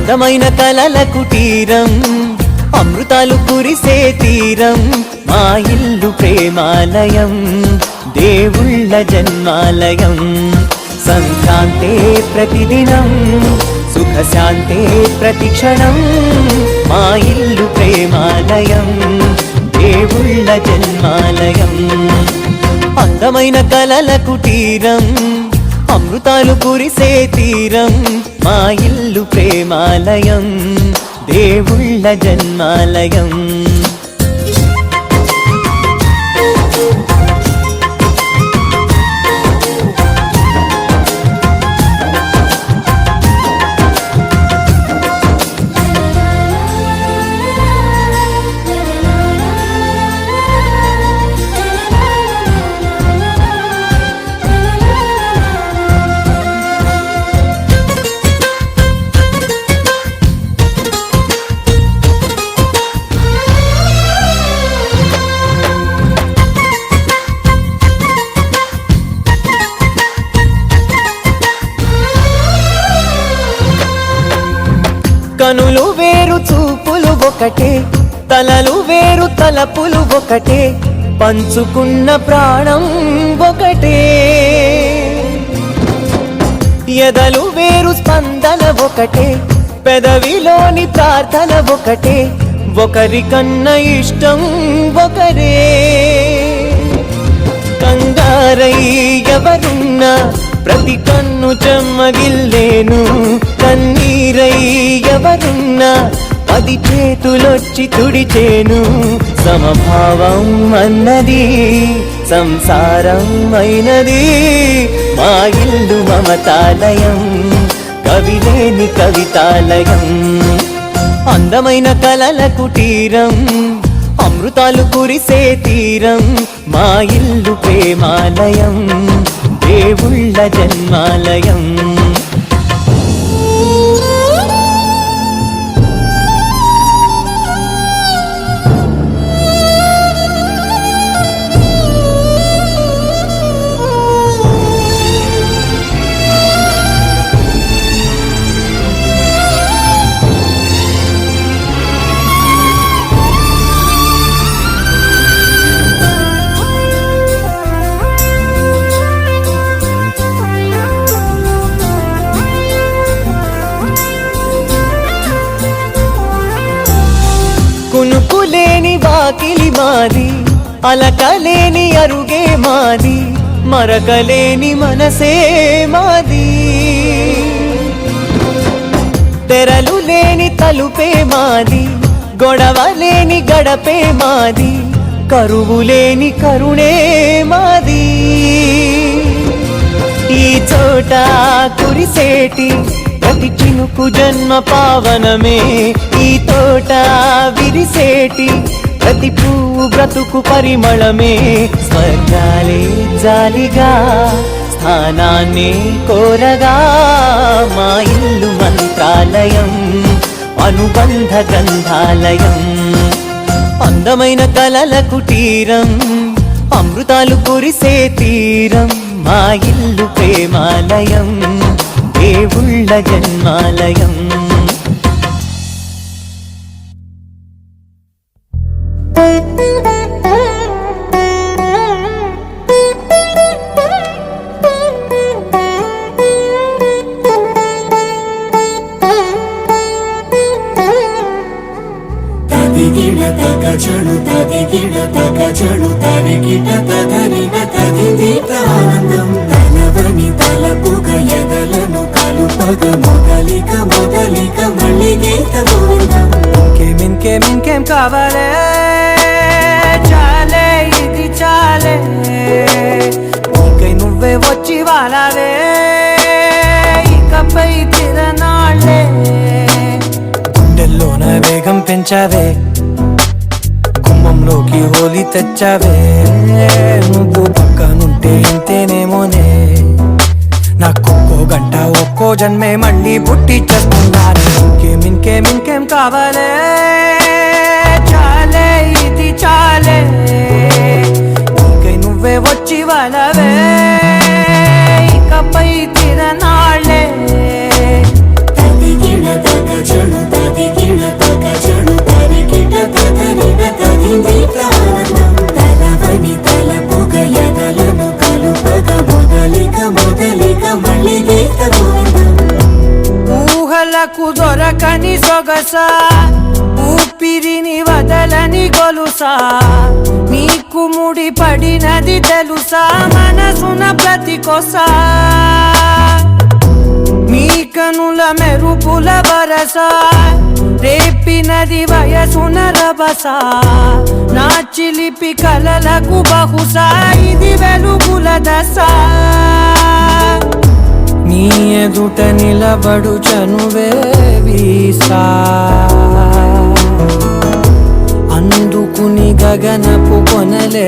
అందమైన కలల కుటీరం అమృతాలు కురిసే తీరం మా ఇల్లు ప్రేమాలయం దేవుళ్ళ జన్మాలయం సంక్రాంతే ప్రతిదినం సుఖశాంతే ప్రతిక్షణం మా ఇల్లు ప్రేమాలయం దేవుళ్ళ జన్మాలయం అందమైన కలల కుటీరం అమృతాలు కురిసే తీరం మా ఇల్లు ప్రేమాలయం దేవుళ్ళ జన్మాలయం కనులు వేరు చూపులు ఒకటే తలలు వేరు తలపులు ఒకటే పంచుకున్న ప్రాణం ఒకటే ఎదలు వేరు స్పందన ఒకటే పెదవిలోని ప్రార్థన ఒకటే ఒకరికన్నా ఇష్టం ఒకరే కంగారై ఎవరున్నా ప్రతి కన్ను చెమ్మగిల్లేను కన్నీరై ఎవరున్నా 10 చేతులొచ్చి తుడిచేను సమభావం అన్నది సంసారం అయినది మా ఇల్లు మమతాలయం కవిలేని కవితాలయం అందమైన కలల కుటీరం అమృతాలు కురిసే తీరం మా ఇల్లు ప్రేమాలయం దేవుళ్ళ జన్మాలయం కునుకులేని వాకిలి మాది అలకలేని అరుగే మాది మరకలేని మనసే మాది తెరలు లేని తలుపే మాది గొడవలేని గడపే మాది కరువులేని కరుణే మాది ఈ చోట కురిసేటి ప్రతి చినుకు జన్మ పావనమే ఈ తోట విరిసేటి ప్రతి పువ్వు బ్రతుకు పరిమళమే స్వర్గాలే జాలిగా స్థానాన్ని కోరగా మా ఇల్లు మంత్రాలయం అనుబంధ గంధాలయం అందమైన కలల కుటీరం అమృతాలు కురిసే తీరం మా ఇల్లు ప్రేమాలయం దేవుళ్ళ జన్మాలయం తదిగిడ తగచడు తదిగిడ తగచడు తరిగిట తదరిన తదిదీత ఆనందం తలవని తలపుగ ఎదలను కలుపగ మొదలిక మొదలిక మళ్ళీ గీత గోవిందం ఇంకేం కావాలే చాలే ఇది చాలే నీకై నువ్వే వచ్చి వాలావే ఇకపై తిరనాళ్ళే గుండెల్లోన వేగం పెంచావే గుమ్మంలోకి హోలీ తెచ్చావే నువ్వు పక్కనుంటే ఇంతేనేమోనే నాకొక్కో గంట ఒక్కో జన్మే మళ్ళీ పుట్టి చేస్తున్నాను ఇంకేం కావాలే చాలే ఇది చాలే నీకై నువ్వే వచ్చి వాళ్ళవే ఇకపై తిరనాళ్ళే తదిగిడ తగచడు కళ్ళకు దొరకని సొగస ఊపిరిని వదలని గొలుసా నీకు ముడి పడినది తెలుసా మనసున ప్రతి కొసా మీ కనుల మెరుపుల వరస రేపినది వయసున రభస నా చిలిపి కలలకు బహుశా ఇది వెలుగుల దశ నీ ఎదుట నిలబడు చనువే వీసా అందుకుని గగనపు కొనలే